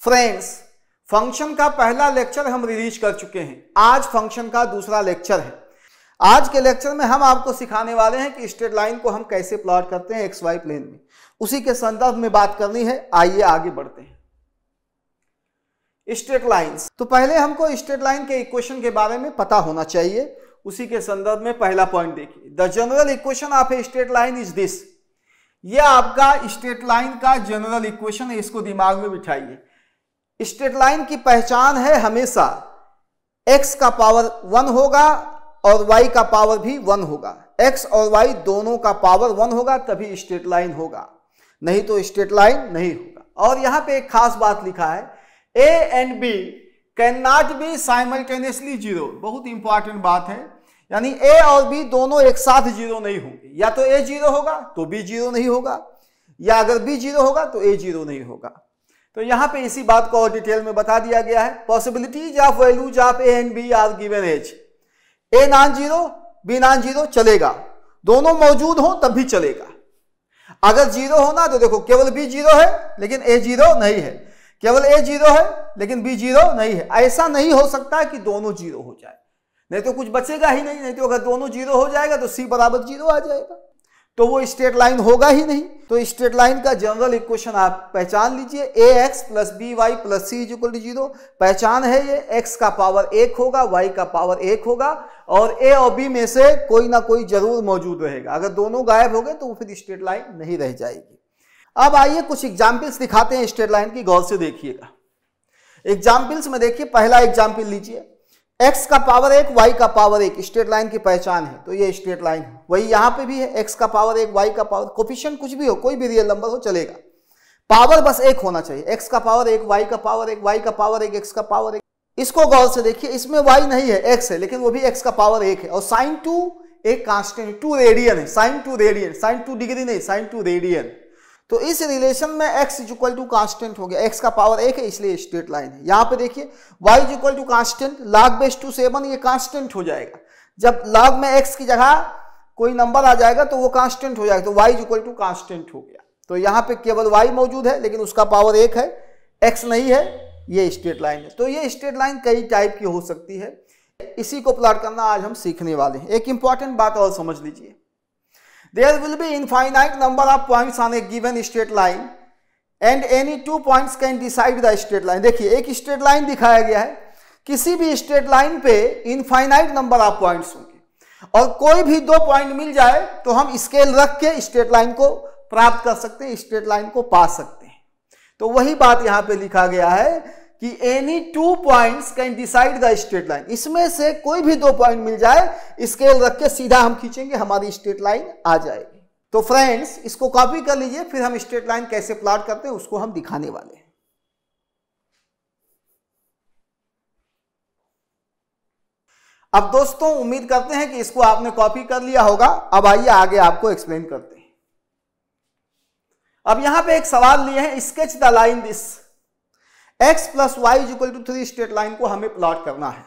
Friends, function का पहला lecture हम रिलीज कर चुके हैं। आज फंक्शन का दूसरा लेक्चर है। आज के लेक्चर में हम आपको सिखाने वाले हैं कि स्ट्रेट लाइन को हम कैसे प्लॉट करते हैं एक्स वाई प्लेन में। उसी के संदर्भ में बात करनी है। आइए आगे बढ़ते हैं। स्ट्रेट लाइंस, तो पहले हमको स्ट्रेट लाइन के इक्वेशन के बारे में पता होना चाहिए। उसी के संदर्भ में पहला पॉइंट देखिए, the general equation of a straight line is this. ये आपका स्ट्रेट लाइन का जनरल इक्वेशन है, इसको दिमाग में बिठाइए। स्ट्रेट लाइन की पहचान है हमेशा x का पावर 1 होगा और y का पावर भी 1 होगा। x और y दोनों का पावर 1 होगा तभी स्ट्रेट लाइन होगा, नहीं तो स्ट्रेट लाइन नहीं होगा। और यहां पे एक खास बात लिखा है, a and b can not be simultaneously zero. बहुत इंपॉर्टेंट बात है, यानी a और b दोनों एक साथ जीरो नहीं होंगे। या तो a जीरो होगा तो b जीरो नहीं होगा, या अगर b जीरो होगा तो a जीरो नहीं होगा। तो यहां पे इसी बात को और डिटेल में बता दिया गया है। Possibilities of values of a and b are given as a non zero b non zero चलेगा, दोनों मौजूद हो तब भी चलेगा। अगर जीरो होना तो देखो केवल b जीरो है लेकिन a जीरो नहीं है, केवल a जीरो है लेकिन b जीरो नहीं है। ऐसा नहीं हो सकता कि दोनों जीरो हो जाए, नहीं तो कुछ बचेगा ही नहीं। नहीं तो अगर दोनों जीरो हो जाएगा तो c बराबर जीरो आ जाएगा, तो वो स्ट्रेट लाइन होगा ही नहीं। तो स्ट्रेट लाइन का जनरल इक्वेशन आप पहचान लीजिए, ax plus by plus c is equal to 0। पहचान है ये, x का पावर 1 होगा, y का पावर 1 होगा और a और b में से कोई ना कोई जरूर मौजूद रहेगा। अगर दोनों गायब हो गए तो फिर स्ट्रेट लाइन नहीं रह जाएगी। अब आइए कुछ एग्जाम्पल्स दिखाते हैं स्ट्रेट लाइन की, गौर से देखिएगा। एग्जाम्पल्स में देखिए, पहला एग्जाम्पल लीजिए, x का पावर 1 y का पावर 1 स्ट्रेट लाइन की पहचान है, तो ये स्ट्रेट लाइन है। वही यहां पे भी है, x का पावर 1 y का पावर, कोफिशिएंट कुछ भी हो, कोई भी रियल नंबर हो चलेगा, पावर बस 1 होना चाहिए। x का पावर 1 y का पावर 1 y का पावर 1 x का पावर 1। इसको गौर से देखिए, इसमें y नहीं है x है, लेकिन वो भी x का पावर 1 है। और sin 2 एक कांस्टेंट 2 रेडियन है, sin 2 रेडियन, sin 2 डिग्री नहीं, sin 2 रेडियन। तो इस रिलेशन में x is equal to constant हो गया, x का पावर 1 है इसलिए स्ट्रेट लाइन है। यहां पे देखिए y is equal to constant, log base two 7 ये कांस्टेंट हो जाएगा। जब log में x की जगह कोई नंबर आ जाएगा तो वो कांस्टेंट हो जाएगा, तो y is equal to constant हो गया। तो यहां पे केवल y मौजूद है लेकिन उसका पावर 1 है, x नहीं है, ये स्ट्रेट लाइन है। तो ये स्ट्रेट लाइन कई टाइप की हो सकती है, इसी को प्लॉट करना आज हम सीखने वाले हैं। एक इंपॉर्टेंट बात और समझ लीजिए, there will be infinite number of points on a given straight line and any 2 points can decide the straight line। देखिए एक स्ट्रेट लाइन दिखाया गया है, किसी भी स्ट्रेट लाइन पे इनफाइनाइट नंबर ऑफ पॉइंट्स होंगे और कोई भी 2 पॉइंट मिल जाए तो हम स्केल रख के स्ट्रेट लाइन को प्राप्त कर सकते हैं, स्ट्रेट लाइन को पा सकते हैं। तो वही बात यहां पे लिखा गया है कि any 2 points can decide the straight line। इसमें से कोई भी 2 पॉइंट मिल जाए, स्केल रख के सीधा हम खींचेंगे, हमारी स्ट्रेट लाइन आ जाएगी। तो फ्रेंड्स इसको कॉपी कर लीजिए, फिर हम स्ट्रेट लाइन कैसे प्लॉट करते हैं उसको हम दिखाने वाले हैं। अब दोस्तों उम्मीद करते हैं कि इसको आपने कॉपी कर लिया होगा। अब आइए आगे आपको एक्सप्लेन करते हैं। अब यहां पे एक सवाल लिए हैं, sketch the line this x plus y is equal to 3 straight line को हमें प्लॉट करना है।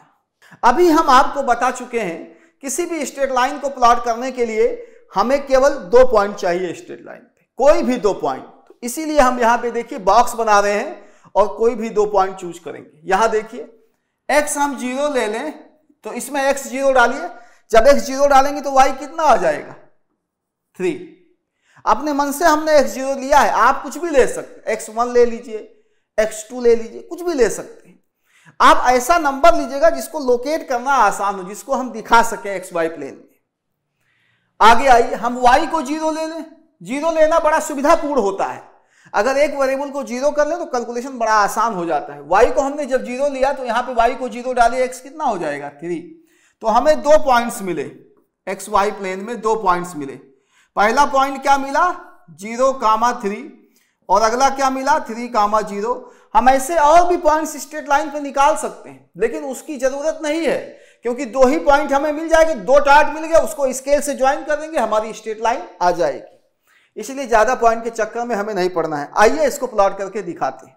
अभी हम आपको बता चुके हैं किसी भी स्ट्रेट लाइन को प्लॉट करने के लिए हमें केवल 2 पॉइंट चाहिए स्ट्रेट लाइन पे, कोई भी 2 पॉइंट। तो इसीलिए हम यहां पे देखिए बॉक्स बना रहे हैं और कोई भी 2 पॉइंट चूज करेंगे। यहां देखिए x हम 0 ले लें तो इसमें x 0 डालिए, जब x 0 डालेंगे तो y कितना आ जाएगा 3। अपने मन से हमने x 0 लिया है, आप कुछ भी ले सकते, x1 ले लीजिए, x2 ले लीजिए, कुछ भी ले सकते हैं। आप ऐसा नंबर लीजिएगा जिसको लोकेट करना आसान हो, जिसको हम दिखा सकें एक्स वाई प्लेन में। आगे आइए, हम y को 0 ले लें। 0 लेना बड़ा सुविधापूर्ण होता है, अगर एक वेरिएबल को 0 कर ले तो कैलकुलेशन बड़ा आसान हो जाता है। y को हमने जब 0 लिया तो यहां पे y को 0 डालिए, x कितना हो जाएगा 3। तो हमें 2 पॉइंट्स मिले, एक्स वाई प्लेन में 2 पॉइंट्स मिले। पहला पॉइंट क्या मिला 0,3 और अगला क्या मिला 3,0। हम ऐसे और भी पॉइंट्स स्ट्रेट लाइन पे निकाल सकते हैं, लेकिन उसकी जरूरत नहीं है क्योंकि 2 ही पॉइंट हमें मिल जाएंगे, 2 टार्ट मिल गया, उसको स्केल से ज्वाइन कर देंगे, हमारी स्ट्रेट लाइन आ जाएगी। इसलिए ज्यादा पॉइंट के चक्कर में हमें नहीं पड़ना है। आइए इसको प्लॉट करके दिखाते हैं।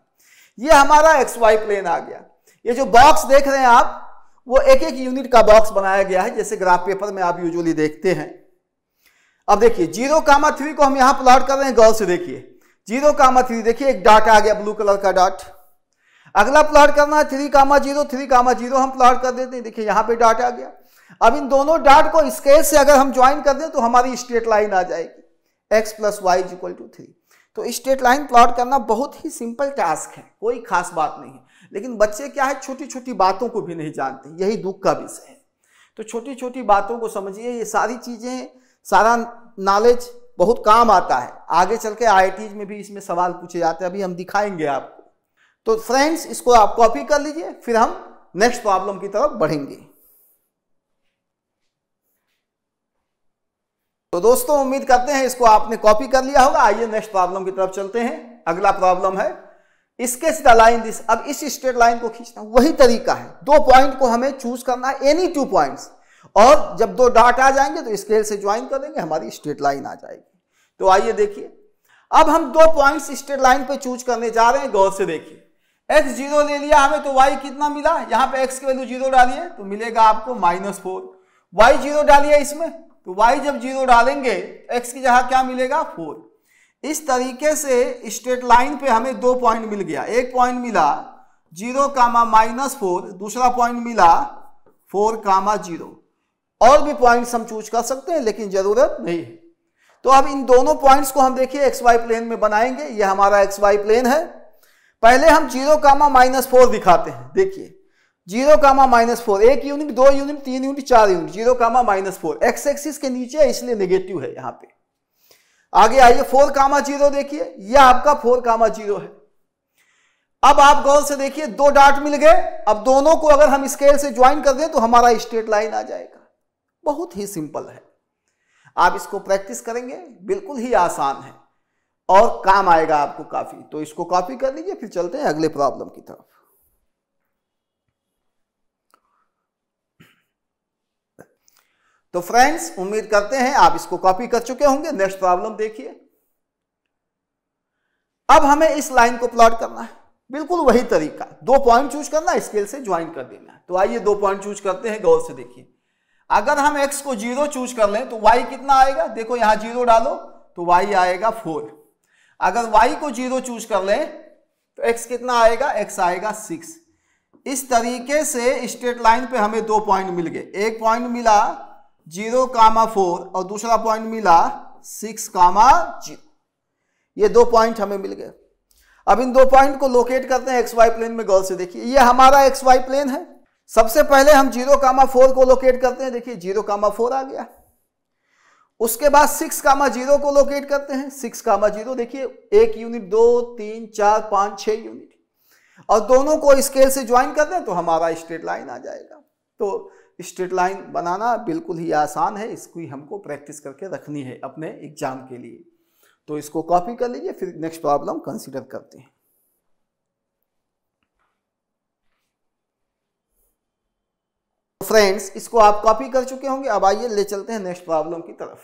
ये हमारा एक्स वाई प्लेन आ गया। ये जो बॉक्स देख रहे हैं आप, वो एक एक यूनिट का बॉक्स बनाया गया है, जैसे ग्राफ पेपर में आप यूजुअली देखते हैं। अब देखिए 0,3 को हम यहां प्लॉट कर रहे हैं, गौर से देखिए 0,3 देखिए एक डॉट आ गया, ब्लू कलर का डॉट। अगला प्लॉट करना है 3,0, 3,0 हम प्लॉट कर देते हैं। देखिए यहाँ पे डॉट आ गया। अब इन दोनों डॉट को स्केल से अगर हम ज्वाइन कर दें तो हमारी स्ट्रेट लाइन आ जाएगी x + y = 3। तो स्ट्रेट लाइन प्लॉट करना बहुत ही सिंपल टास्क है, कोई खास बात नहीं है। लेकिन बच्चे क्या है, छोटी छोटी बातों को भी नहीं जानते, यही दुख का विषय है। तो छोटी छोटी बातों को समझिए, ये सारी चीजें, सारा नॉलेज बहुत काम आता है। आगे चल के IITs में भी इसमें सवाल पूछे जाते हैं, अभी हम दिखाएंगे आपको। तो फ्रेंड्स, इसको आप कॉपी कर लीजिए, फिर हम नेक्स्ट प्रॉब्लम की तरफ बढ़ेंगे। तो दोस्तों, उम्मीद करते हैं इसको आपने कॉपी कर लिया होगा। आइए नेक्स्ट प्रॉब्लम की तरफ चलते हैं। अगला प्रॉब्लम है स्केच द लाइन दिस। अब इस स्ट्रेट लाइन को खींचना वही तरीका है, 2 पॉइंट को हमें चूज करना है, एनी 2 पॉइंट्स, और जब 2 डॉट आ जाएंगे तो स्केल से ज्वाइन कर देंगे, हमारी स्ट्रेट लाइन आ जाएगी। तो आइए देखिए, अब हम 2 पॉइंट्स स्ट्रेट लाइन पे चूज करने जा रहे हैं। गौर से देखिए, x 0 ले लिया हमें, तो y कितना मिला, यहाँ पे x की वैल्यू 0 डालिए तो मिलेगा आपको -4। y 0 डालिए इसमें, तो y जब 0 डालेंगे x की जगह क्या मिलेगा, 4। इस तरीके से स्ट्रेट लाइन पे हमें 2 पॉइंट मिल गया। एक पॉइंट मिला 0, -4, दूसरा पॉइंट मिला 4, 0। और भी पॉइंट्स हम चूज कर सकते हैं, लेकिन जरूरत नहीं है। तो अब इन दोनों पॉइंट्स को हम देखिए XY प्लेन में बनाएंगे। यह हमारा XY प्लेन है। पहले हम 0, -4 दिखाते हैं। देखिए 0, -4, 1 unit, 2 unit, 3 unit, 4 unit, 0, -4, x axis के नीचे इसलिए नेगेटिव है यहाँ पे। आगे आइए 4, 0 देखिए, यह आपका 4, 0 है। अब आप गौर से देखिए 2 डॉट मिल गए। अब दोनों को अगर हम स्केल से ज्वाइन कर दें तो हमारा स्ट्रेट लाइन आ जाएगा। बहुत ही सिंपल है, आप इसको प्रैक्टिस करेंगे, बिल्कुल ही आसान है और काम आएगा आपको काफी। तो इसको कॉपी कर लीजिए, फिर चलते हैं अगले प्रॉब्लम की तरफ। तो फ्रेंड्स, उम्मीद करते हैं आप इसको कॉपी कर चुके होंगे। नेक्स्ट प्रॉब्लम देखिए। अब हमें इस लाइन को प्लॉट करना है, बिल्कुल वही तरीका, 2 पॉइंट चूज करना, स्केल से ज्वाइन कर देना है। तो आइए 2 पॉइंट चूज करते हैं। गौर से देखिए, अगर हम x को 0 चूज कर लें तो y कितना आएगा, देखो यहां 0 डालो तो y आएगा 4। अगर y को 0 चूज कर लें तो x कितना आएगा, x आएगा 6। इस तरीके से स्ट्रेट लाइन पे हमें 2 पॉइंट मिल गए। एक पॉइंट मिला 0, 4 और दूसरा पॉइंट मिला 6, 0। ये 2 पॉइंट हमें मिल गए। अब इन 2 पॉइंट को लोकेट करते हैं XY प्लेन में। गौर से देखिए, ये हमारा XY प्लेन है। सबसे पहले हम 0, 4 को लोकेट करते हैं। देखिए 0, 4 आ गया। उसके बाद 6, 0 को लोकेट करते हैं। 6, 0 देखिए 1 यूनिट, 2, 3, 4, 5, 6 यूनिट, और दोनों को स्केल से ज्वाइन कर दें तो हमारा स्ट्रेट लाइन आ जाएगा। तो स्ट्रेट लाइन बनाना बिल्कुल ही आसान है, इसको ही हमको प्रैक्टिस करके रखनी है अपने एग्जाम के लिए। तो इसको कॉपी कर लीजिए, फिर नेक्स्ट प्रॉब्लम कंसीडर करते हैं। फ्रेंड्स, इसको आप कॉपी कर चुके होंगे। अब आइए ले चलते हैं नेक्स्ट प्रॉब्लम की तरफ।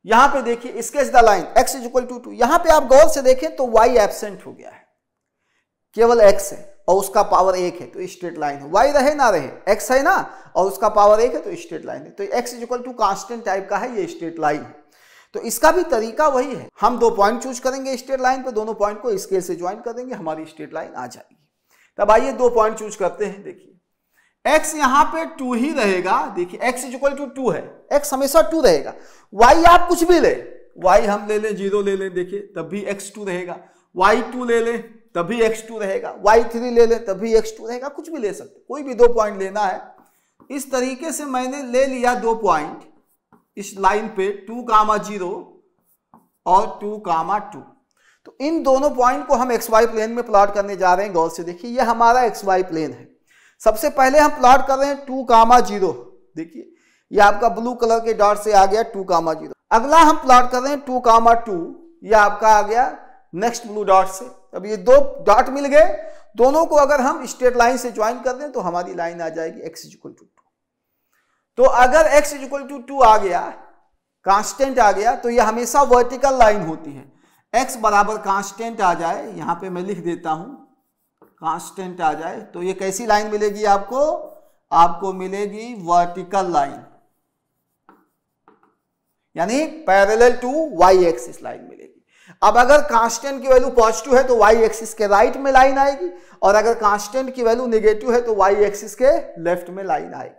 यहां पे देखिए स्केच द लाइन x = 2। यहां पे आप गौर से देखें तो y एब्सेंट हो गया है, केवल x है और उसका पावर 1 है, तो स्ट्रेट लाइन है। y रहे ना रहे, x है ना, और उसका पावर 1 है तो स्ट्रेट लाइन है। तो x = कांस्टेंट टाइप का है, ये स्ट्रेट लाइन है। तो इसका भी तरीका वही है, हम 2 पॉइंट चूज करेंगे स्ट्रेट लाइन पे, दोनों पॉइंट को स्केल से ज्वाइन कर देंगे, हमारी स्ट्रेट लाइन आ जाएगी। तब आइए 2 पॉइंट चूज करते हैं। देखिए x यहां पे 2 ही रहेगा। देखिए x = 2 है, x हमेशा 2 रहेगा। y आप कुछ भी ले, y हम ले लें 0 ले लें, देखिए तब भी x 2 रहेगा। y 2 ले लें तब भी x 2 रहेगा। y 3 ले लें तब भी x 2 रहेगा। कुछ भी ले सकते, कोई भी 2 पॉइंट लेना है। इस तरीके से मैंने ले लिया 2 पॉइंट इस लाइन पे, 2, 0 और 2, 2। तो इन दोनों पॉइंट को हम XY प्लेन में प्लॉट करने जा रहे हैं। गौर से देखिए, यह हमारा XY प्लेन है। सबसे पहले हम प्लॉट कर रहे हैं 2, 0। देखिए यह आपका ब्लू कलर के डॉट से आ गया 2, 0। अगला हम प्लॉट कर रहे हैं 2, 2, यह आपका आ गया नेक्स्ट ब्लू डॉट से। अब ये 2 डॉट मिल गए, दोनों को अगर हम स्ट्रेट लाइन से ज्वाइन कर दें तो हमारी लाइन आ जाएगी x = 2। तो अगर x = 2 आ गया, कांस्टेंट आ गया, तो यह हमेशा वर्टिकल लाइन होती है। x बराबर कांस्टेंट आ जाए, यहां पे मैं लिख देता हूं, कांस्टेंट आ जाए, तो ये कैसी लाइन मिलेगी आपको? आपको मिलेगी वर्टिकल लाइन, यानी parallel to y axis line मिलेगी। अब अगर कांस्टेंट की वैल्यू पॉजिटिव है तो वाई एक्सिस के राइट में लाइन आएगी, और अगर कांस्टेंट की वैल्यू नेगेटिव है तो वाई एक्सिस के लेफ्ट में लाइन आएगी।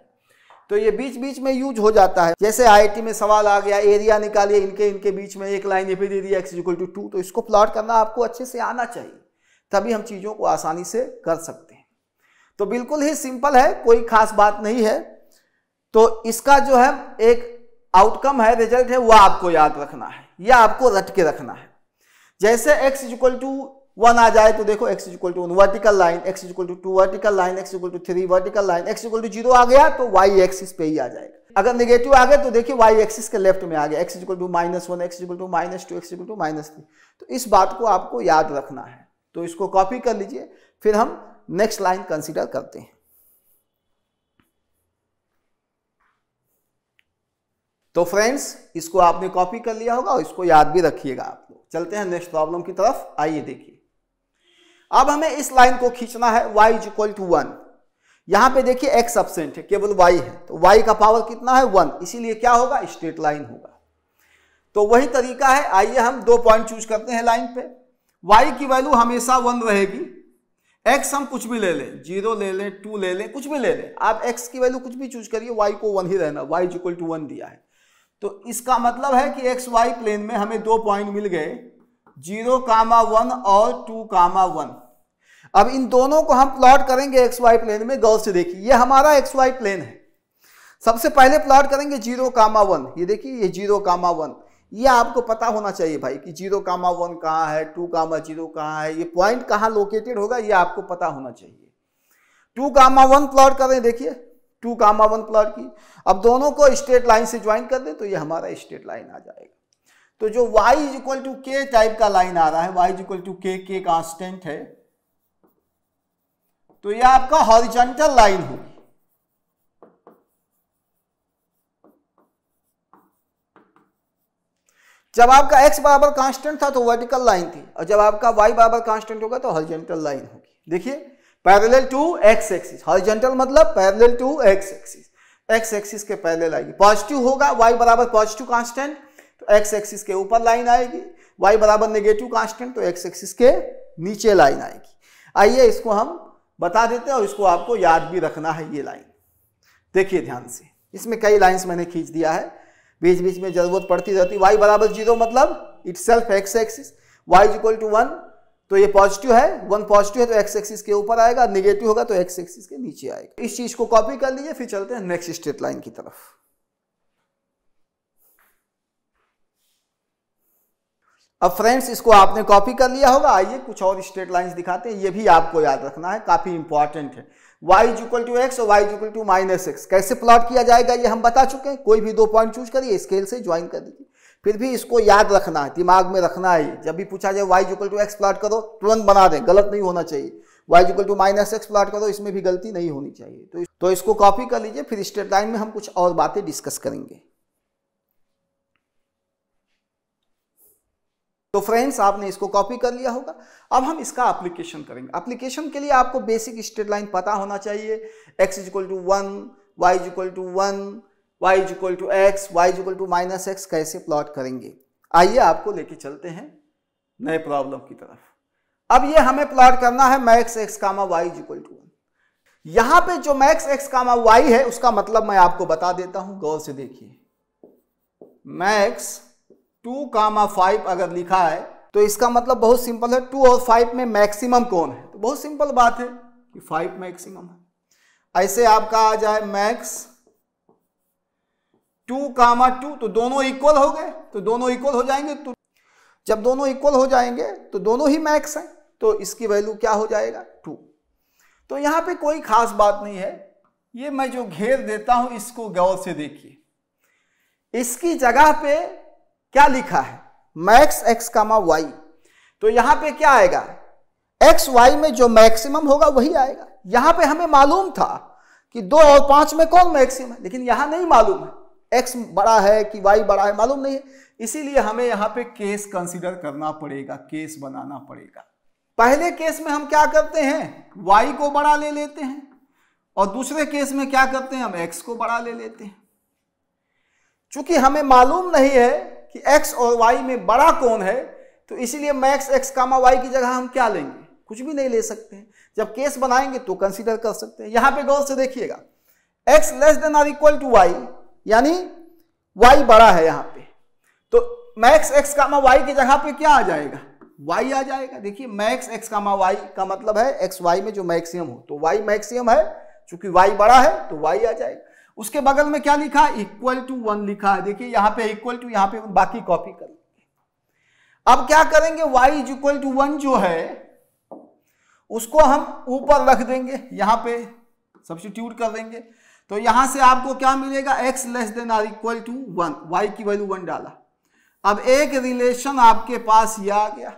तो ये बीच बीच में यूज हो जाता है। जैसे आईआईटी में सवाल आ गया, एरिया निकालिए इनके बीच में एक लाइन ये पे दे दी x = 2, तो इसको प्लॉट करना आपको अच्छे से आना चाहिए, तभी हम चीजों को आसानी से कर सकते हैं। तो बिल्कुल ही सिंपल है, कोई खास बात नहीं है। तो इसका जो है एक आउटकम है, रिजल्ट है, वह आपको याद रखना है या आपको रट के रखना है। जैसे x = 1 आ जाए तो देखो x = 1 vertical line, x = 2 vertical line, x = 3 vertical line, x = 0 आ गया तो y एक्सिस पे ही आ जाएगा। अगर नेगेटिव आ गया तो देखिए y एक्सिस के लेफ्ट में आ गया, x = -1, x = -2, x = -3। तो इस बात को आपको याद रखना है। तो इसको कॉपी कर लीजिए, फिर हम नेक्स्ट लाइन कंसीडर करते हैं। तो फ्रेंड्स, इसको आपने कॉपी कर लिया होगा और इसको याद भी रखिएगा आप लोग। चलते हैं नेक्स्ट प्रॉब्लम की तरफ। आइए देखिए, अब हमें इस लाइन को खींचना है y = 1। यहां पे देखिए x एब्सेंट है, केवल y है, तो y का पावर कितना है 1, इसीलिए क्या होगा, स्ट्रेट लाइन होगा। तो वही तरीका है। आइए हम 2 पॉइंट चूज करते हैं लाइन पे। y की वैल्यू हमेशा 1 रहेगी, x हम कुछ भी ले लें, 0 ले लें, 2 ले लें, कुछ भी ले लें, आप x की वैल्यू कुछ भी चूज करिए, y को 1 ही रहना, y = 1 दिया है। तो इसका मतलब है कि xy प्लेन में हमें 2 पॉइंट मिल गए, 0, 1 और 2, 1। अब इन दोनों को हम प्लॉट करेंगे xy प्लेन में। गौर से देखिए, ये हमारा xy प्लेन है। सबसे पहले प्लॉट करेंगे 0, 1। ये देखिए, ये 0, 1, ये आपको पता होना चाहिए भाई कि 0, 1 कहाँ है, 2, 0 कहाँ है, ये पॉइंट कहाँ लोकेटेड होगा, ये आपको पता होना चाहिए। 2, 1 प्लॉट कर रहे हैं, देखिए 2, 1 प्लॉट की। अब दोनों को स्ट्रेट लाइन से ज्वाइन कर दें तो ये हमारा स्ट्रेट लाइन आ जाएगा। तो जो y = k टाइप का लाइन आ रहा है, y = k कांस्टेंट है, तो यह आपका हॉरिजॉन्टल लाइन होगी। जब आपका x बराबर कांस्टेंट था तो वर्टिकल लाइन थी, और जब आपका y बराबर कांस्टेंट होगा तो हॉरिजॉन्टल लाइन होगी। देखिए, parallel to x axis, horizontal मतलब parallel to x axis, x axis के पैरेलल आएगी। पॉजिटिव होगा, y बराबर पॉजिटिव कांस्टेंट तो x एक्सिस के ऊपर लाइन आएगी, y बराबर नेगेटिव कांस्टेंट तो x एक्सिस के नीचे लाइन आएगी। आइए इसको हम बता देते हैं और इसको आपको याद भी रखना है। ये लाइन देखिए ध्यान से, इसमें कई लाइंस मैंने खींच दिया है, बीच बीच में जरूरत पड़ती रहती। y बराबर 0 मतलब इटसेल्फ x एक्सिस, y = 1 तो ये पॉजिटिव है, 1 पॉजिटिव है तो x एक्सिस के ऊपर आएगा, नेगेटिव होगा तो x एक्सिस के नीचे आएगा। इस चीज को कॉपी कर लीजिए, फिर चलते हैं नेक्स्ट स्ट्रेट लाइन की तरफ। अब फ्रेंड्स, इसको आपने कॉपी कर लिया होगा। आइए कुछ और स्ट्रेट लाइंस दिखाते हैं, ये भी आपको याद रखना है, काफी इंपॉर्टेंट है। y = x और y = -x कैसे प्लॉट किया जाएगा ये हम बता चुके हैं। कोई भी 2 पॉइंट चूज करिए, स्केल से ज्वाइन कर दीजिए, फिर भी इसको याद रखना है, दिमाग में रखना है। जब भी पूछा जाए y = x प्लॉट करो, तुरंत बना दें, गलत नहीं होना चाहिए। y = -x प्लॉट करो, इसमें भी गलती नहीं होनी चाहिए। तो इसको कॉपी कर लीजिए, फिर स्ट्रेट लाइन में हम कुछ और बातें डिस्कस करेंगे। तो फ्रेंड्स, आपने इसको कॉपी कर लिया होगा। अब हम इसका एप्लीकेशन करेंगे। एप्लीकेशन के लिए आपको बेसिक स्ट्रेट लाइन पता होना चाहिए। x = 1, y = 1, y = x, y = -x कैसे प्लॉट करेंगे। आइए आपको लेके चलते हैं नए प्रॉब्लम की तरफ। अब ये हमें प्लॉट करना है max x, y = 1। यहां पे जो max x, y है उसका मतलब मैं आपको बता देता हूं, गौर से देखिए। max 2, 5 अगर लिखा है तो इसका मतलब बहुत सिंपल है, 2 और 5 में मैक्सिमम कौन है। तो बहुत सिंपल बात है कि 5 मैक्सिमम है। ऐसे आपका आ जाए मैक्स 2, 2 तो दोनों इक्वल हो गए, तो दोनों इक्वल हो जाएंगे। तो जब दोनों इक्वल हो जाएंगे तो दोनों ही मैक्स हैं, तो इसकी वैल्यू क्या हो जाएगा 2। तो यहां पे कोई खास बात नहीं है। ये मैं जो घेर देता हूं इसको गौर से देखिए, इसकी जगह पे क्या लिखा है, मैक्स x, y। तो यहां पे क्या आएगा, x y में जो मैक्सिमम होगा वही आएगा। यहां पे हमें मालूम था कि 2 और 5 में कौन मैक्सिमम है, लेकिन यहां नहीं मालूम है x बड़ा है कि y बड़ा है, मालूम नहीं है। इसीलिए हमें यहां पे केस कंसीडर करना पड़ेगा, केस बनाना पड़ेगा। पहले केस में हम क्या करते हैं, y को बड़ा ले लेते हैं, और दूसरे केस में क्या करते हैं, हम x को बड़ा ले लेते हैं। चूंकि हमें मालूम नहीं है कि x और y में बड़ा कौन है, तो इसीलिए मैक्स एक्स कामा वाई की जगह हम क्या लेंगे, कुछ भी नहीं ले सकते हैं। जब केस बनाएंगे तो कंसीडर कर सकते हैं। यहां पे गौर से देखिएगा, x लेस देन और इक्वल टू वाई, यानी y बड़ा है यहां पे, तो मैक्स एक्स कामा वाई की जगह पे क्या आ जाएगा, y आ जाएगा। देखिए मैक्स एक्स कामा वाई का मतलब है एक्स वाई में जो मैक्सिमम हो, तो y मैक्सिमम है, चूंकि y बड़ा है तो y आ जाएगा। उसके बगल में क्या लिखा है, इक्वल टू 1 लिखा है। देखिए यहां पे इक्वल टू, यहां पे बाकी कॉपी कर लेंगे। अब क्या करेंगे, y इज इक्वल टू 1 जो है उसको हम ऊपर रख देंगे, यहां पे सब्स्टिट्यूट कर देंगे। तो यहां से आपको क्या मिलेगा, x लेस देन और इक्वल टू 1, y की वैल्यू 1 डाला। अब एक रिलेशन आपके पास ये आ गया।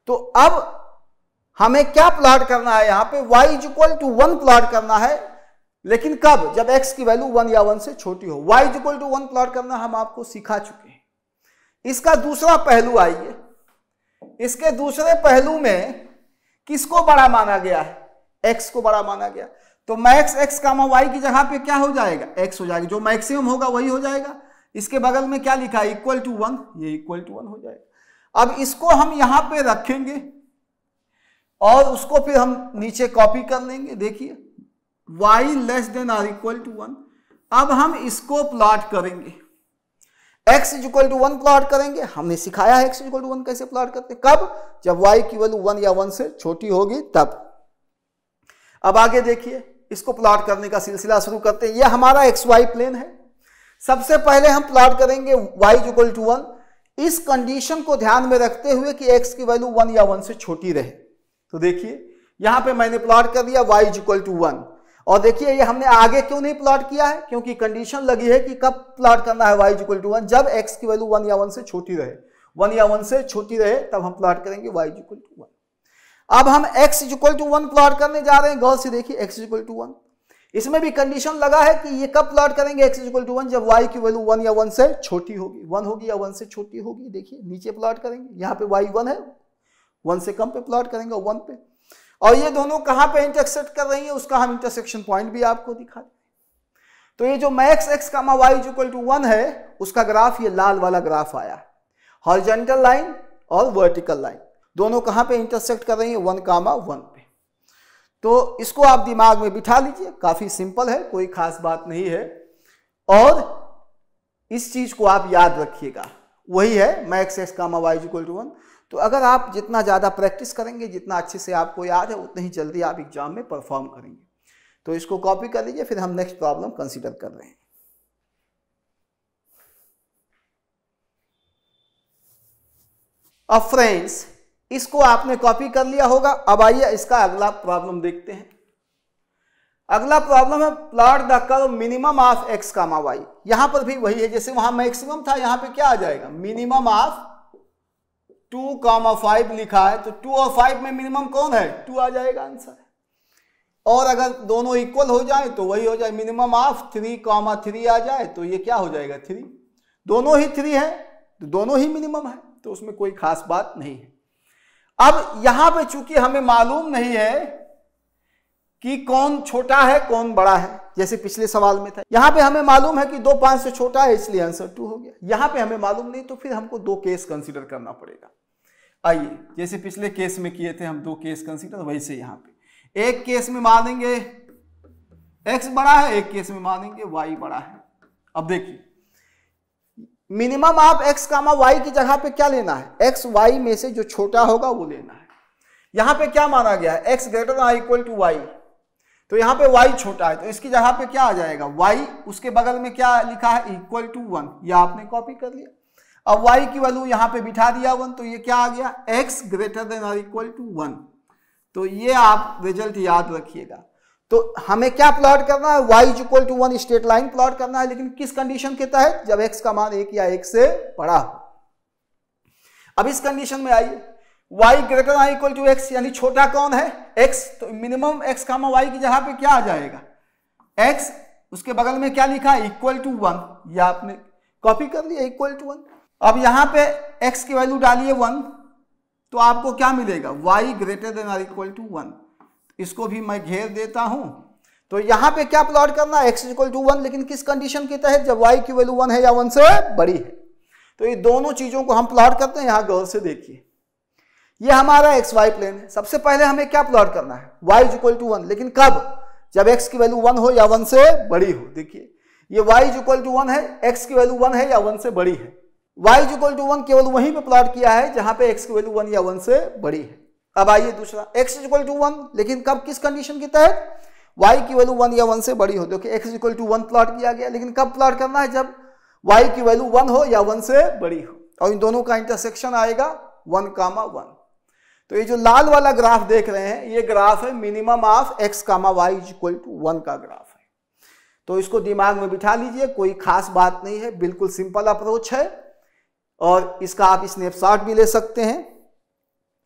तो अब हमें क्या प्लॉट करना है, यहां पे y is equal to 1 plot करना है, लेकिन कब, जब x की वैल्यू 1 या 1 से छोटी हो। y is equal to 1 plot करना हम आपको सिखा चुके हैं। इसका दूसरा पहलू आइए, इसके दूसरे पहलू में किसको बड़ा माना गया है, x को बड़ा माना गया। तो मैक्स एक्स कामा वाई की जगह पे क्या हो जाएगा, x हो जाएगा, जो मैक्सिमम होगा वही हो जाएगा। इसके बगल में क्या लिखा है, इक्वल टू 1, ये इक्वल टू 1 हो जाएगा। अब इसको हम यहां पे रखेंगे और उसको फिर हम नीचे कॉपी कर लेंगे। देखिए y लेस देन और इक्वल टू 1। अब हम इसको प्लॉट करेंगे, x is equal to 1 plot करेंगे। हमने सिखाया है x इज इक्वल टू 1 कैसे प्लॉट करते हैं, कब, जब y की वैल्यू 1 या 1 से छोटी होगी तब। अब आगे देखिए, इसको प्लॉट करने का सिलसिला शुरू करते हैं। यह हमारा xy प्लेन है। सबसे पहले हम प्लॉट करेंगे y इज इक्वल टू 1, इस कंडीशन को ध्यान में रखते हुए कि x की वैल्यू 1 या 1 से छोटी रहे। तो देखिए यहां पे मैंने प्लॉट कर दिया y इज इक्वल टू 1, और देखिए ये हमने आगे क्यों नहीं प्लॉट किया है, क्योंकि कंडीशन लगी है कि कब प्लॉट करना है y इज इक्वल टू 1, जब x की वैल्यू 1 या 1 से छोटी रहे। 1 या 1 से छोटी रहे तब हम प्लॉट करेंगे y इज इक्वल टू 1। अब हम x is equal to 1 plot करने जा रहे हैं। गौर से देखिए x इज इक्वल टू 1, इसमें भी कंडीशन लगा है कि ये कब प्लॉट करेंगे x इज इक्वल टू 1, जब y की वैल्यू 1 या 1 से छोटी होगी। 1 होगी या 1 से छोटी होगी। देखिए नीचे प्लॉट करेंगे, यहाँ पे y 1 है, 1 से कम पे प्लॉट करेंगे 1 पे, और ये दोनों कहां पे इंटरसेक्ट कर रही है उसका हम इंटरसेक्शन पॉइंट भी आपको दिखा दें। तो ये जो max x comma y is equal to 1 है, उसका ग्राफ ये लाल वाला ग्राफ आया, हॉरिजॉन्टल लाइन और वर्टिकल लाइन दोनों कहां पे इंटरसेक्ट कर रही है, 1 कामा 1 पे। तो इसको आप दिमाग में बिठा लीजिए, काफी सिंपल है, कोई खास बात नहीं है, और इस चीज को आप याद रखिएगा, वही है max x comma y is equal to 1। तो अगर आप जितना ज़्यादा प्रैक्टिस करेंगे, जितना अच्छे से आपको याद है, उतनी ही जल्दी आप एग्जाम में परफॉर्म करेंगे। तो इसको कॉपी कर लीजिए, फिर हम नेक्स्ट प्रॉब्लम कंसीडर कर रहे हैं। अब फ्रेंड्स इसको आपने कॉपी कर लिया होगा। अब आइए इसका अगला प्रॉब्लम देखते हैं। अगला प्रॉब्लम है plot the curve minimum of x comma y. यहां पर भी वही है, जैसे वहां मैक्सिमम था, यहां पे क्या आ जाएगा, मिनिमम ऑफ 2,5 लिखा है, तो 2 और 5 में मिनिमम कौन है, 2 आ जाएगा आंसर। और अगर दोनों इक्वल हो जाए तो वही हो जाए, मिनिमम ऑफ 3,3 आ जाए तो ये क्या हो जाएगा 3। दोनों ही 3 है तो दोनों ही मिनिमम है, तो उसमें कोई खास बात नहीं है। अब यहां पे चूंकि हमें मालूम नहीं है कि कौन छोटा है कौन बड़ा है, जैसे पिछले सवाल में था, यहां पे हमें मालूम है कि 2 5 से छोटा है, इसलिए आंसर 2 हो गया। यहां पे हमें मालूम नहीं, तो फिर हमको 2 केस कंसीडर करना पड़ेगा। आइए जैसे पिछले केस में किए थे हम 2 केस कंसीडर, वैसे यहां पे एक केस में मानेंगे x बड़ा है, एक केस में मानेंगे y बड़ा है। अब देखिए minimum of x comma y की जगह पे क्या लेना है, x y में से जो छोटा होगा वो लेना है। यहां पे क्या माना गया है, x greater than equal to y, तो यहां पे y छोटा है, तो इसकी जगह पे क्या आ जाएगा y, उसके बगल में क्या लिखा है इक्वल टू 1, यह आपने कॉपी कर लिया। अब y की वैल्यू यहां पे बिठा दिया 1, तो ये क्या आ गया, x ग्रेटर देन और इक्वल टू 1। तो ये आप रिजल्ट याद रखिएगा। तो हमें क्या प्लॉट करना है, y is equal to 1 straight line plot करना है, लेकिन किस कंडीशन के तहत, जब x का मान 1 या 1 से बड़ा हो। अब इस कंडीशन में आइए, y greater than equal to x, यानी छोटा कौन है x, तो मिनिमम x कामा y की जगह पे क्या आ जाएगा x, उसके बगल में क्या लिखा है इक्वल टू 1, या आपने कॉपी कर लिया इक्वल टू 1। अब यहां पे x की वैल्यू डालिए 1, तो आपको क्या मिलेगा, y ग्रेटर देन और इक्वल टू 1। इसको भी मैं घेर देता हूं। तो यहां पे क्या प्लॉट करना है, x इक्वल टू 1, लेकिन किस कंडीशन के तहत, जब y की वैल्यू 1 है या 1 से बड़ी है। तो ये दोनों चीजों को हम प्लॉट करते हैं। यहां गौर से देखिए, ये हमारा एक्स वाई प्लेन है। सबसे पहले हमें क्या प्लॉट करना है, y इज इक्वल टू 1, लेकिन कब, जब x की वैल्यू 1 हो या 1 से बड़ी हो। देखिए ये y इज इक्वल टू 1 है, x की वैल्यू 1 है या 1 से बड़ी है। y इज इक्वल टू 1 केवल वहीं पे प्लॉट किया है जहां पे x की वैल्यू 1 या 1 से बड़ी है। अब आइए दूसरा, x इज इक्वल टू 1, लेकिन कब, किस कंडीशन के तहत, y की वैल्यू 1 या 1 से बड़ी हो। देखिए x is equal to 1 plot किया गया, लेकिन कब प्लॉट करना है, जब y की वैल्यू 1 हो या 1 से बड़ी हो, और इन दोनों का इंटरसेक्शन आएगा 1, 1। तो ये जो लाल वाला ग्राफ देख रहे हैं, ये ग्राफ है minimum of x, y is equal to 1 का ग्राफ है। तो इसको दिमाग में बिठा लीजिए, कोई खास बात नहीं है, बिल्कुल सिंपल अप्रोच है, और इसका आप स्नैपशॉट भी ले सकते हैं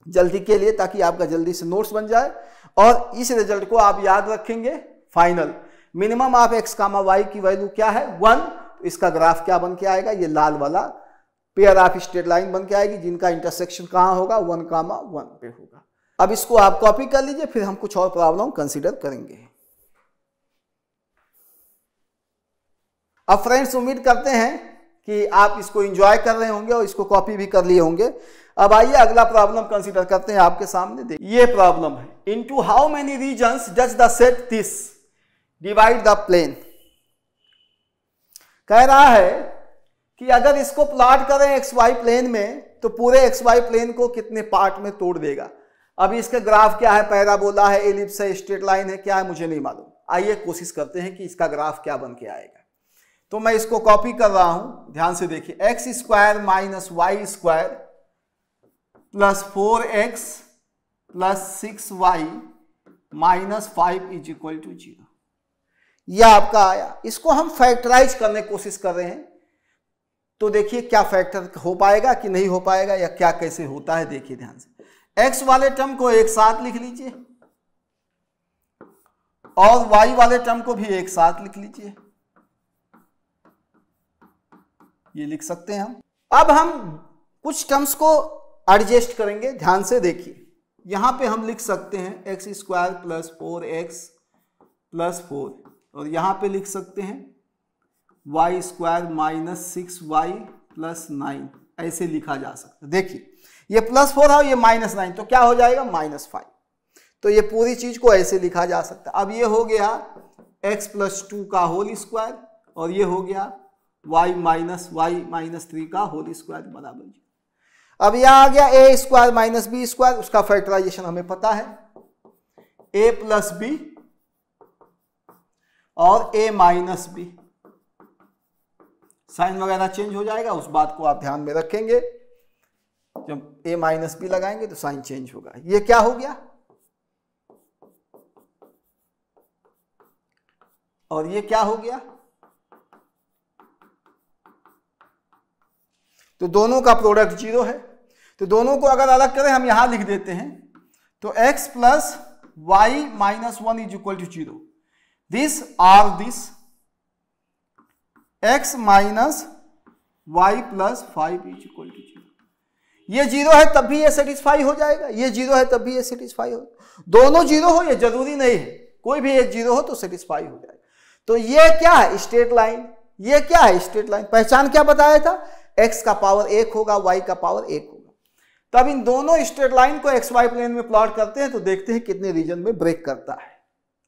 जल्दी के लिए, ताकि आपका जल्दी से नोट्स बन जाए, और इस रिजल्ट को आप याद रखेंगे। Final minimum of x, y की वैल्यू क्या है, 1, तो इसका ग्राफ क्या बन के आएगा, ये लाल वाला पेयर ऑफ स्ट्रेट लाइन बन के आएगी, जिनका इंटरसेक्शन कहां होगा, 1, 1 पे होगा। अब इसको आप कॉपी कर लीजिए, फिर हम कुछ और प्रॉब्लम कंसीडर करेंगे। अब फ्रेंड्स उम्मीद करते हैं कि आप इसको एंजॉय कर रहे होंगे और इसको कॉपी भी कर लिए होंगे। अब आइए अगला प्रॉब्लम कंसीडर करते हैं आपके सामने। देखिए ये प्रॉब्लम है, into how many regions does the set this divide the plane. कह रहा है कि अगर इसको प्लॉट करें एक्स वाई प्लेन में, तो पूरे एक्स वाई प्लेन को कितने पार्ट में तोड़ देगा। अभी इसका ग्राफ क्या है, पैराबोला है, एलिप्स है, स्ट्रेट लाइन है, क्या है मुझे नहीं मालूम। आइए कोशिश करते हैं कि इसका ग्राफ क्या बन के आएगा। तो मैं इसको कॉपी कर रहा हूं, ध्यान से देखिए, x square minus y square plus 4x plus 6y minus 5 is equal to 0। यह आपका आया। इसको हम फैक्टराइज करने की कोशिश कर रहे हैं, तो देखिए क्या फैक्टर हो पाएगा कि नहीं हो पाएगा, या क्या कैसे होता है। देखिए ध्यान से, x वाले टर्म को एक साथ लिख लीजिए और y वाले टर्म को भी एक साथ लिख लीजिए, ये लिख सकते हैं हम। अब हम कुछ टर्म्स को एडजस्ट करेंगे, ध्यान से देखिए। यहां पे हम लिख सकते हैं x square plus 4x plus 4, और यहां पे लिख सकते हैं Y square minus 6y plus 9, ऐसे लिखा जा सकता है। देखिए ये प्लस 4 है और ये माइनस 9, तो क्या हो जाएगा, माइनस 5। तो ये पूरी चीज को ऐसे लिखा जा सकता है। अब ये हो गया x प्लस 2 का होल स्क्वायर, और ये हो गया y माइनस 3 का होल स्क्वायर बराबर 0। अब यह आ गया a square minus b square, उसका फैक्टराइजेशन हमें पता है, a प्लस बी और a माइनस बी। साइन वगैरह चेंज हो जाएगा, उस बात को आप ध्यान में रखेंगे। जब a माइनस बी लगाएंगे तो साइन चेंज होगा। ये क्या हो गया, और ये क्या हो गया, तो दोनों का प्रोडक्ट 0 है। तो दोनों को अगर अलग करें, हम यहां लिख देते हैं, तो x plus y minus 1 is equal to 0, this or this x minus y plus 5 is equal to 0। ये 0 है तब भी ये सेटिस्फाई हो जाएगा, ये 0 है तब भी ये सेटिस्फाई हो। दोनों 0 हो ये जरूरी नहीं है, कोई भी एक 0 हो तो सेटिस्फाई हो जाएगा। तो ये क्या है, स्ट्रेट लाइन। ये क्या है, स्ट्रेट लाइन। पहचान क्या बताया था, x का पावर 1 होगा, y का पावर 1 होगा। तब इन दोनों स्ट्रेट लाइन को एक्स वाई प्लेन में प्लॉट करते हैं, तो देखते हैं कितने रीजन में ब्रेक करता है।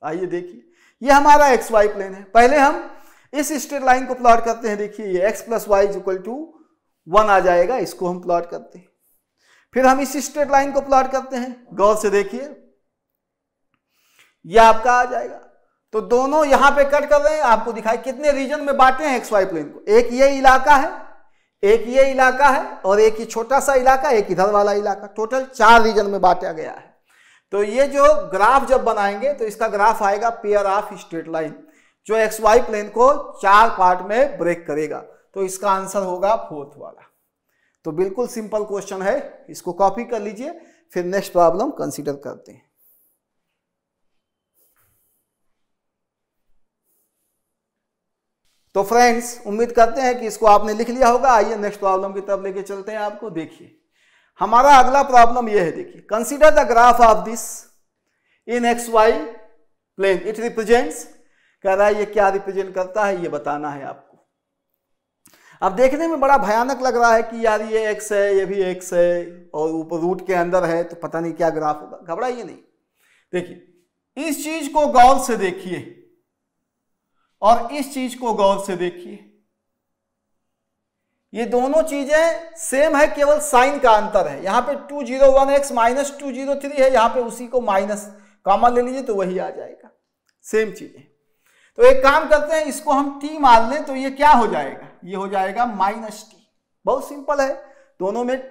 आइए देखिए, ये हमारा एक्स वाई प्लेन है। पहले हम इस स्ट्रेट लाइन को प्लॉट करते हैं। देखिए ये x plus y is equal to 1 आ जाएगा, इसको हम प्लॉट करते हैं। फिर हम इस स्ट्रेट लाइन को प्लॉट करते हैं, गौर से देखिए, यह आपका आ जाएगा। तो दोनों यहां पे कट कर रहे हैं, आपको दिखाई कितने रीजन में बांटे हैं एक्स वाई प्लेन को। एक ये इलाका है, एक ये इलाका है, और एक ये छोटा सा इलाका, एक इधर वाला इलाका। टोटल 4 रीजन में बांटा गया है। तो ये जो ग्राफ जब बनाएंगे तो इसका ग्राफ आएगा पेयर ऑफ स्ट्रेट लाइन, जो एक्स वाई प्लेन को 4 पार्ट में ब्रेक करेगा। तो इसका आंसर होगा 4th वाला। तो बिल्कुल सिंपल क्वेश्चन है, इसको कॉपी कर लीजिए, फिर नेक्स्ट प्रॉब्लम कंसीडर करते हैं। तो फ्रेंड्स उम्मीद करते हैं कि इसको आपने लिख लिया होगा। आइए नेक्स्ट प्रॉब्लम की तरफ लेके चलते हैं आपको। देखिए हमारा अगला प्रॉब्लम यह है, देखिए, consider the graph of this in x y plane, it represents. कह रहा है ये क्या रिप्रेजेंट करता है, ये बताना है आपको। अब देखने में बड़ा भयानक लग रहा है कि यार ये x है, ये भी x है और ऊपर रूट के अंदर है, तो पता नहीं क्या ग्राफ होगा। घबराइए नहीं, देखिए इस चीज को गौर से देखिए और इस चीज को गौर से देखिए, ये दोनों चीजें सेम है, केवल साइन का अंतर है। यहां पे 201x माइनस 203 है, यहां पे उसी को माइनस कॉमन ले लीजिए तो वही आ जाएगा, सेम चीजें। तो एक काम करते हैं, इसको हम t मान लें तो ये क्या हो जाएगा, ये हो जाएगा माइनस टी। बहुत सिंपल है, दोनों में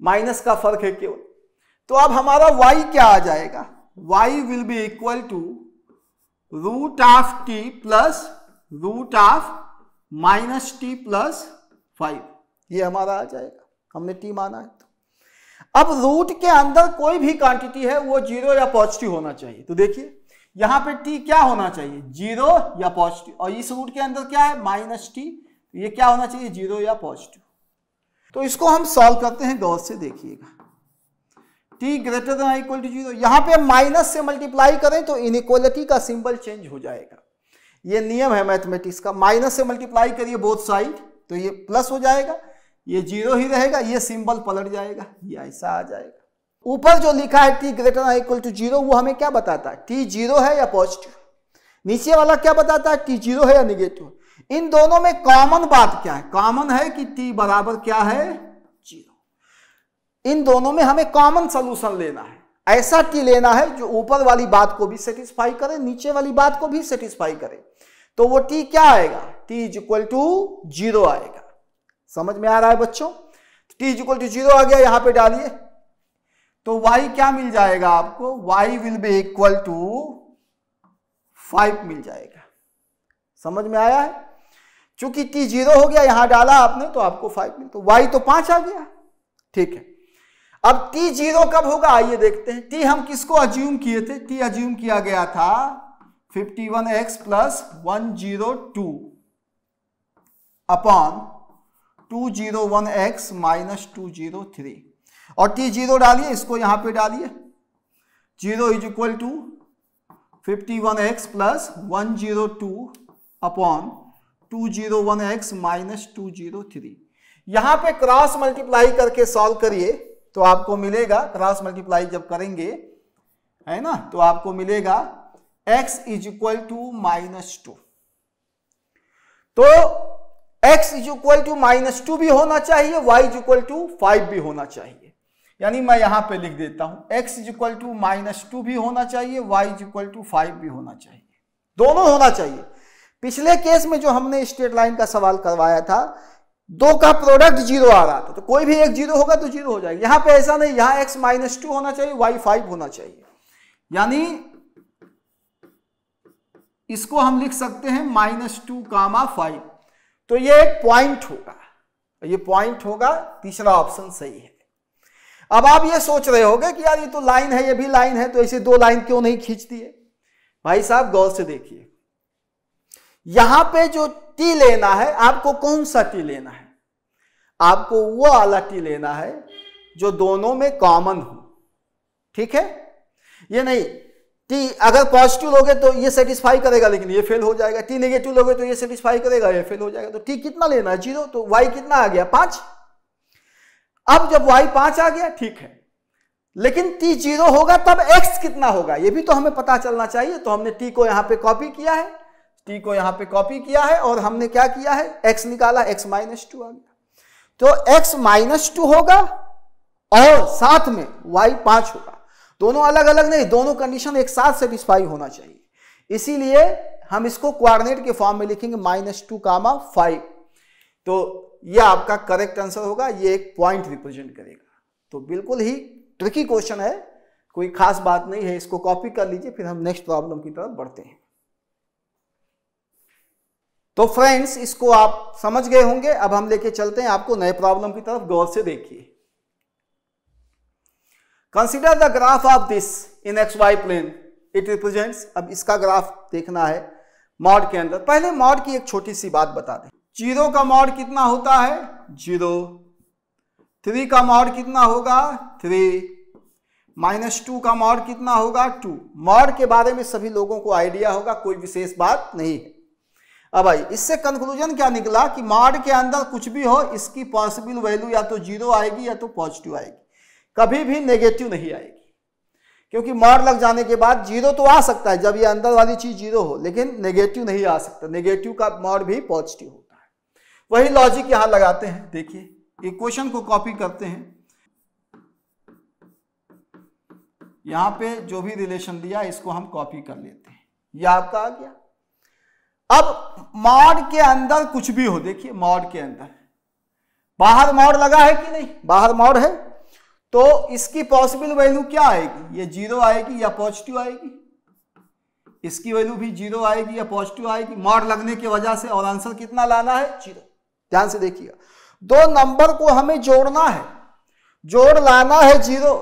माइनस का फर्क है केवल। तो अब हमारा y क्या आ जाएगा, y will be equal to root of t प्लस root of minus t plus 5, ये हमारा आ जाएगा, हमने t माना है। तो अब रूट के अंदर कोई भी क्वांटिटी है वो जीरो या पॉजिटिव होना चाहिए। तो देखिए यहां पे t क्या होना चाहिए, जीरो या पॉजिटिव, और इस रूट के अंदर क्या है माइनस टी, तो ये क्या होना चाहिए, जीरो या पॉजिटिव। तो इसको हम सॉल्व करते हैं, गौर से देखिएगा। t greater than equal to zero, यहां पे माइनस से मल्टीप्लाई करें तो इनइक्वालिटी का सिंबल चेंज हो जाएगा। ये नियम है मैथमेटिक्स का, माइनस से मल्टीप्लाई करिए बोथ साइड तो ये प्लस हो जाएगा, ये जीरो ही रहेगा, ये सिंबल पलट जाएगा, ये ऐसा आ जाएगा। ऊपर जो लिखा है t greater than equal to zero, वो हमें क्या बताता है, t जीरो है या पॉजिटिव। नीचे वाला क्या बताता है, t जीरो है या निगेटिव। इन दोनों में कॉमन बात क्या है, कॉमन है कि t बराबर क्या है, जीरो। इन दोनों में हमें कॉमन सोल्यूशन लेना है, ऐसा t लेना है जो ऊपर वाली बात को भी सेटिस्फाई करे, नीचे वाली बात को भी सेटिस्फाई करे। तो वो t क्या आएगा, t is equal to zero आएगा। समझ में आ रहा है बच्चों, t is equal to zero आ गया, यहां पे डालिए तो y क्या मिल जाएगा आपको, y will be equal to 5 मिल जाएगा। समझ में आया है, चूंकि t जीरो हो गया, यहां डाला आपने तो आपको 5 मिल, तो y तो 5 आ गया। ठीक है, अब t जीरो कब होगा आइए देखते हैं। t हम किसको अज्यूम किए थे, t अज्यूम किया गया था 51x plus 102 upon 201x minus 203, और t जीरो डालिए, इसको यहां पे डालिए, zero is equal to 51x plus 102 upon 201x minus 203। यहां पे क्रॉस मल्टीप्लाई करके सॉल्व करिए तो आपको मिलेगा, क्रॉस मल्टीप्लाई जब करेंगे है ना, तो आपको मिलेगा x is equal to minus 2। तो x is equal to minus 2 भी होना चाहिए, y इज इक्वल टू 5 भी होना चाहिए। यानी मैं यहां पे लिख देता हूं, x is equal to minus 2 भी होना चाहिए, y इज इक्वल टू 5 भी होना चाहिए, दोनों होना चाहिए। पिछले केस में जो हमने स्ट्रेट लाइन का सवाल करवाया था, दो का प्रोडक्ट जीरो आ रहा था, तो कोई भी एक जीरो होगा तो जीरो हो जाएगा। यहां पे ऐसा नहीं, यहां x माइनस 2 होना चाहिए, y 5 होना चाहिए। यानी इसको हम लिख सकते हैं माइनस 2 कामा 5, तो ये एक पॉइंट होगा, ये पॉइंट होगा, तीसरा ऑप्शन सही है। अब आप ये सोच रहे होंगे कि यार ये तो लाइन है, ये भी लाइन है, तो ऐसे दो लाइन क्यों नहीं खींच दिए। भाई साहब गौर से देखिए, यहां पे जो t लेना है, आपको कौन सा t लेना है, आपको वो वाला t लेना है जो दोनों में कॉमन हो। ठीक है, ये नहीं t अगर पॉजिटिव लोगे तो ये सेटिस्फाई करेगा लेकिन ये फेल हो जाएगा, t नेगेटिव लोगे तो ये सेटिस्फाई करेगा, ये फेल हो जाएगा। तो t कितना लेना है, जीरो, तो y कितना आ गया, 5। अब जब y 5 आ गया ठीक है, लेकिन t जीरो होगा तब x कितना होगा ये भी तो हमें पता चलना चाहिए। तो हमने t को यहां पे कॉपी किया है, t को यहां पे कॉपी किया है और हमने क्या किया है, x निकाला, x माइनस 2 आ गया। तो x माइनस 2 होगा और साथ में y 5 होगा, दोनों अलग अलग नहीं, दोनों कंडीशन एक साथ सेटिस्फाई होना चाहिए। इसीलिए हम इसको कोऑर्डिनेट के फॉर्म में लिखेंगे -2, 5। तो ये आपका करेक्ट आंसर होगा, ये एक पॉइंट रिप्रेजेंट करेगा। तो बिल्कुल ही ट्रिकी क्वेश्चन है, कोई खास बात नहीं है, इसको कॉपी कर लीजिए, फिर हम नेक्स्ट प्रॉब्लम की तरफ बढ़ते हैं। तो फ्रेंड्स इसको आप समझ गए होंगे, अब हम लेके चलते हैं आपको नए प्रॉब्लम की तरफ। गौर से देखिए, consider the graph of this in XY plane, it represents. अब इसका ग्राफ देखना है मॉड के अंदर। पहले मॉड की एक छोटी सी बात बता दें, 0 का मॉड कितना होता है, 0, 3 का मॉड कितना होगा, 3, -2 का मॉड कितना होगा, 2। मॉड के बारे में सभी लोगों को आइडिया होगा, कोई विशेष बात नहीं है। अब भाई इससे कंक्लूजन क्या निकला कि मॉड के अंदर कुछ भी हो, इसकी पॉसिबल वैल्यू या तो 0 आएगी या तो पॉजिटिव आएगी, कभी भी नेगेटिव नहीं आएगी। क्योंकि मॉड लग जाने के बाद 0 तो आ सकता है जब ये अंदर वाली चीज 0 हो, लेकिन नेगेटिव नहीं आ सकता। नेगेटिव का मॉड भी पॉजिटिव होता है। वही लॉजिक यहां लगाते हैं। देखिए इक्वेशन को कॉपी करते हैं, यहां पे जो भी रिलेशन दिया इसको हम कॉपी कर लेते हैं, यह आपका आ गया। अब मॉड के अंदर कुछ भी हो, देखिए मॉड के अंदर बाहर मॉड लगा है कि नहीं, बाहर मॉड है, तो इसकी पॉसिबल वैल्यू क्या आएगी, ये 0 आएगी या पॉजिटिव आएगी, इसकी वैल्यू भी 0 आएगी या पॉजिटिव आएगी मॉड लगने की वजह से। और आंसर कितना लाना है, 0। ध्यान से देखिएगा, दो नंबर को हमें जोड़ना है, जोड़ लाना है 0,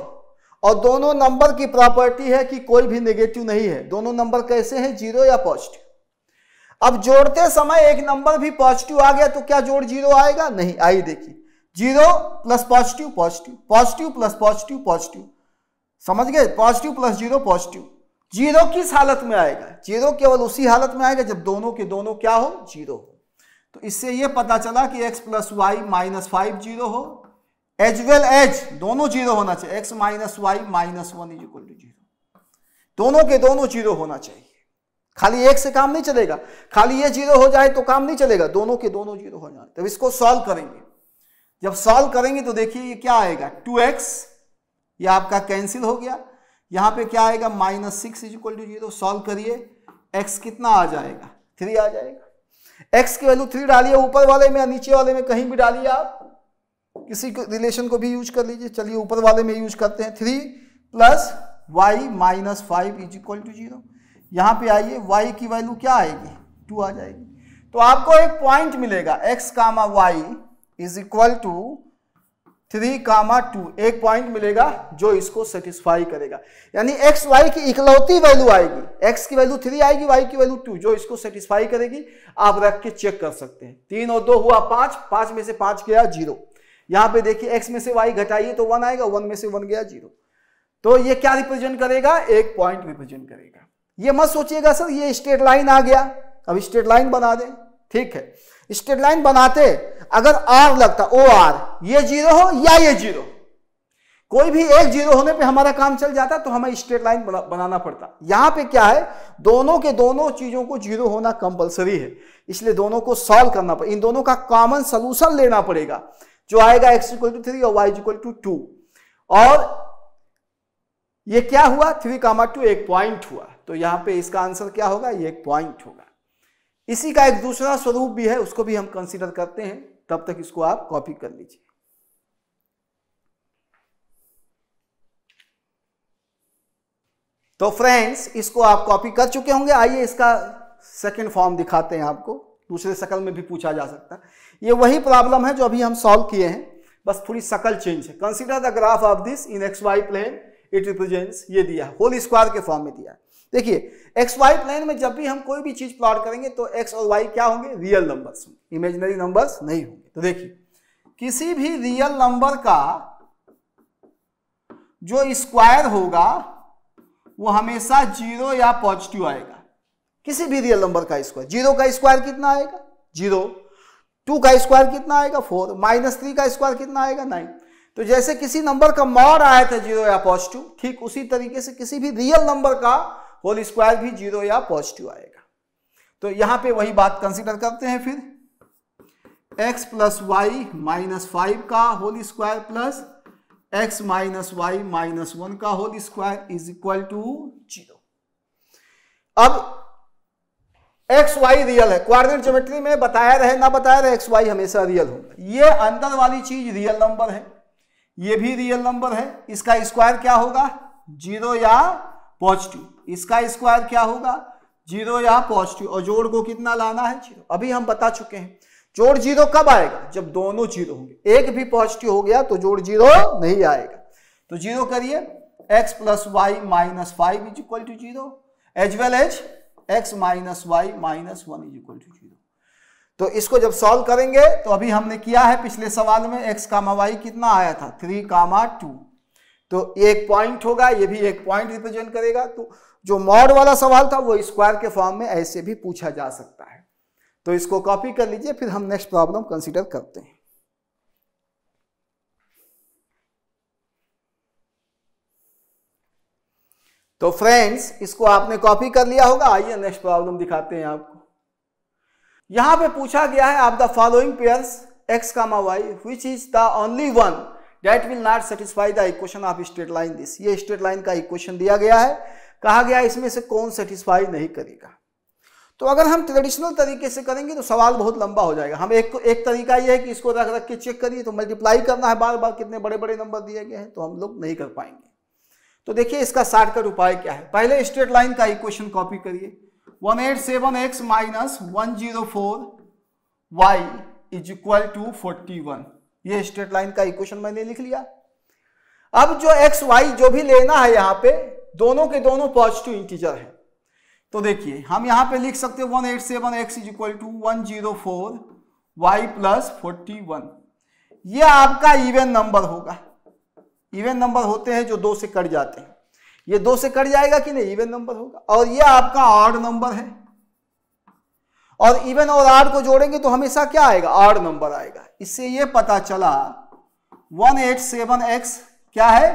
और दोनों नंबर की प्रॉपर्टी है कि कोई भी नेगेटिव नहीं है। दोनों नंबर कैसे हैं, 0 या पॉजिटिव। अब जोड़ते समय एक नंबर भी पॉजिटिव आ गया तो क्या जोड़ 0 आएगा, नहीं। आइए देखिए, 0 plus positive positive, positive plus positive positive, समझ गए, पॉजिटिव प्लस 0 पॉजिटिव। 0 किस हालत में आएगा, 0 केवल उसी हालत में आएगा जब दोनों के दोनों क्या हो, 0 हो। तो इससे यह पता चला कि x प्लस वाई माइनस 5 0 हो, एज वेल एज दोनों 0 होना चाहिए, x minus y minus 1 is equal to 0। दोनों के दोनों 0 होना चाहिए। खाली एक से काम नहीं चलेगा, खाली ये 0 हो जाए तो काम नहीं चलेगा, दोनों के दोनों 0 हो जाए। तब इसको सॉल्व करेंगे, जब सॉल्व करेंगे तो देखिए ये क्या आएगा, 2x, ये आपका कैंसिल हो गया। यहां पे क्या आएगा, minus 6 is equal to 0। Solve करिए, x कितना आ जाएगा, 3 आ जाएगा। x की वैल्यू 3 डालिए, ऊपर वाले में या नीचे वाले में कहीं भी डालिए, आप किसी रिलेशन को भी यूज कर लीजिए। चलिए ऊपर वाले में यूज करते हैं, 3 plus y minus 5 is equal to 0। यहां पे आइए, y की वैल्यू क्या आएगी, 2 आ जाएगी। तो आपको एक पॉइंट मिलेगा, x comma y is equal to 3 comma 2, एक पॉइंट मिलेगा जो इसको सेटिस्फाई करेगा। यानी x y की इकलौती वैल्यू आएगी, x की वैल्यू 3 आएगी, y की वैल्यू 2, जो इसको सेटिस्फाई करेगी। आप रख के चेक कर सकते हैं, 3 और 2 हुआ 5, 5 में से 5 गया 0। यहां पे देखिए x में से y घटाइए तो 1 आएगा, 1 में से 1 गया 0। तो ये क्या रिप्रेजेंट करेगा, एक पॉइंट रिप्रेजेंट करेगा। ये मत सोचिएगा सर ये स्ट्रेट लाइन आ गया, अब स्ट्रेट लाइन बना दें, ठीक है। स्ट्रेट लाइन बनाते अगर r लगता, ओ आर, ये 0 हो या ये 0, कोई भी एक 0 होने पे हमारा काम चल जाता, तो हमें स्ट्रेट लाइन बनाना पड़ता। यहां पे क्या है, दोनों के दोनों चीजों को 0 होना कंपलसरी है, इसलिए दोनों को सॉल्व करना पड़ेगा। इन दोनों का कॉमन सोल्यूशन लेना पड़ेगा, जो आएगा x इक्वल टू 3 और y इक्वल टू 2। और ये क्या हुआ, 3 कामा 2 एक पॉइंट हुआ, तो यहां पे इसका आंसर क्या होगा, ये एक पॉइंट होगा। इसी का एक दूसरा स्वरूप भी है, उसको भी हम कंसीडर करते हैं, तब तक इसको आप कॉपी कर लीजिए। तो फ्रेंड्स इसको आप कॉपी कर चुके होंगे। आइए इसका सेकंड फॉर्म दिखाते हैं आपको, दूसरे शक्ल में भी पूछा जा सकता है। ये वही प्रॉब्लम है जो अभी हम सॉल्व किए हैं, बस थोड़ी शक्ल चेंज है। Consider the graph of this in XY plane, it represents, ये दिया होल स्क्वायर के फॉर्म में दिया है। देखिए XY प्लेन में जब भी हम कोई भी चीज प्लॉट करेंगे तो x और y क्या होंगे, रियल नंबर्स होंगे, इमेजिनरी नंबर्स नहीं होंगे। तो देखिए किसी भी रियल नंबर का जो स्क्वायर होगा वो हमेशा 0 या पॉजिटिव आएगा। किसी भी रियल नंबर का स्क्वायर, 0 का स्क्वायर कितना आएगा, 0, 2 का स्क्वायर कितना आएगा, 4, -3 का स्क्वायर कितना आएगा, 9। तो जैसे किसी नंबर का मॉड आया था 0 या पॉजिटिव, ठीक उसी तरीके से किसी भी रियल नंबर का होल स्क्वायर भी 0 या पॉजिटिव आएगा। तो यहां पे वही बात कंसीडर करते हैं फिर, x प्लस वाई माइनस 5 का whole square plus x minus y minus 1 का whole square is equal to 0। अब एक्स वाई रियल है, कोऑर्डिनेट ज्योमेट्री में बताया रहे ना बताया रहे, एक्स वाई हमेशा रियल होगा। ये अंदर वाली चीज रियल नंबर है, ये भी रियल नंबर है। इसका स्क्वायर क्या होगा, 0 या पॉजिटिव। इसका स्क्वायर क्या होगा, 0 या पॉजिटिव। और जोड़ को कितना लाना है, 0। अभी हम बता चुके हैं जोड़ 0 कब आएगा, जब दोनों 0 होंगे। एक भी पॉजिटिव हो गया तो जोड़ 0 नहीं आएगा। तो 0 करिए, x plus y minus 5 is equal to 0 as well as x minus y minus 1 is equal to 0। तो इसको जब सॉल्व करेंगे तो अभी हमने किया है पिछले सवाल में, x कामा वाई कितना आया था, 3 कामा 2। तो एक पॉइंट होगा, ये भी एक पॉइंट रिप्रेजेंट करेगा। तो जो मॉड वाला सवाल था वो स्क्वायर के फॉर्म में ऐसे भी पूछा जा सकता है। तो इसको कॉपी कर लीजिए, फिर हम नेक्स्ट प्रॉब्लम कंसीडर करते हैं। तो फ्रेंड्स, इसको आपने कॉपी कर लिया होगा। आइए नेक्स्ट प्रॉब्लम दिखाते हैं आपको। यहां पे पूछा गया है आप the following pairs x, y which is the only one that will not satisfy the equation of straight line this। ये स्ट्रेट लाइन का इक्वेशन दिया गया है, कहा गया है इसमें से कौन सेटिस्फाई नहीं करेगा। तो अगर हम ट्रेडिशनल तरीके से करेंगे तो सवाल बहुत लंबा हो जाएगा। हम एक तरीका ये है कि इसको रख रख के चेक करिए, तो मल्टीप्लाई करना है बार बार, कितने बड़े बड़े नंबर दिए गए हैं, तो हम लोग नहीं कर पाएंगे। तो देखिए इसका शॉर्टकट उपाय क्या है। पहले स्ट्रेट लाइन का इक्वेशन कॉपी करिए, 187x minus 104y is equal to 41। ये स्ट्रेट लाइन का इक्वेशन मैंने लिख लिया। अब जो x y जो भी लेना है यहाँ पे, दोनों के दोनों पॉजिटिव इंटीजर है। तो देखिए हम यहाँ पे लिख सकते हैं 187x is equal to 104y plus 41। ये आपका इवन नंबर होगा। इवन नंबर होते हैं जो 2 से कट जाते हैं। ये 2 से कट जाएगा कि नहीं, इवन नंबर होगा। और ये आपका ऑड नंबर है, और इवन और ऑड को जोड़ेंगे तो हमेशा क्या आएगा, ऑड नंबर आएगा। इससे ये पता चला 187x क्या है,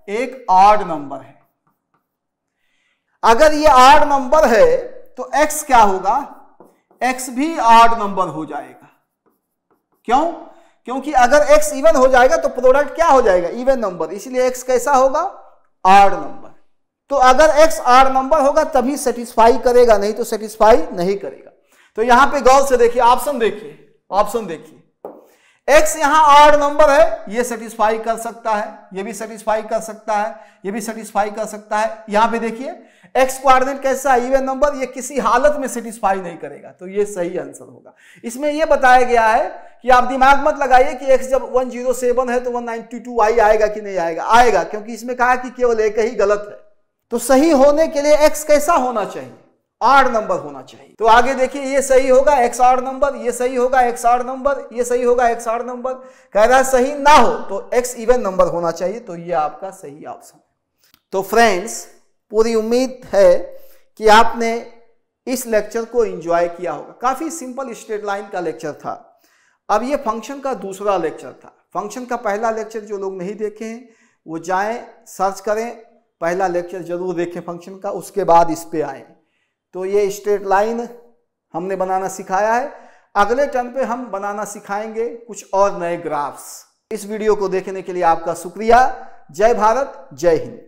एक ऑड नंबर है। अगर ये ऑड नंबर है तो x क्या होगा, x भी ऑड नंबर हो जाएगा। क्यों? क्योंकि अगर x इवन हो जाएगा तो प्रोडक्ट क्या हो जाएगा, इवन नंबर, इसलिए x कैसा होगा, ऑड नंबर। तो अगर x ऑड नंबर होगा तभी सेटिस्फाई करेगा, नहीं तो सेटिस्फाई नहीं करेगा। तो यहां पे गौर से देखिए, ऑप्शन देखिए, x यहां ऑड नंबर है, ये सेटिस्फाई कर सकता है, ये भी सेटिस्फाई कर सकता है, ये भी सेटिस्फाई कर सकता है। यहां पे देखिए x कोऑर्डिनेट कैसा है, इवन नंबर, ये किसी हालत में सेटिस्फाई नहीं करेगा। तो ये सही आंसर होगा। इसमें यह बताया गया है कि आप दिमाग मत लगाइए कि x जब 107 है तो 192y आएगा कि नहीं आएगा, आएगा, क्योंकि इसमें कहा कि केवल एक ही गलत है। तो सही होने के लिए x कैसा होना चाहिए, ऑड नंबर होना चाहिए। तो आगे देखिए, ये सही होगा x ऑड नंबर, ये सही होगा x ऑड नंबर, ये सही होगा x ऑड नंबर। कह रहा है सही ना हो तो x इवन नंबर होना चाहिए। तो ये आपका सही ऑप्शन है। तो फ्रेंड्स, पूरी उम्मीद है कि आपने इस लेक्चर को एंजॉय किया होगा। काफी सिंपल स्ट्रेट लाइन का लेक्चर था। अब ये फंक्शन का दूसरा लेक्चर था। फंक्शन का पहला लेक्चर जो लोग नहीं देखे हैं वो जाएं, सर्च करें, पहला लेक्चर जरूर देखें फंक्शन का, उसके बाद इस पे आए। तो ये स्ट्रेट लाइन हमने बनाना सिखाया है। अगले टर्म पे हम बनाना सिखाएंगे कुछ और नए ग्राफ्स। इस वीडियो को देखने के लिए आपका शुक्रिया। जय भारत, जय हिंद।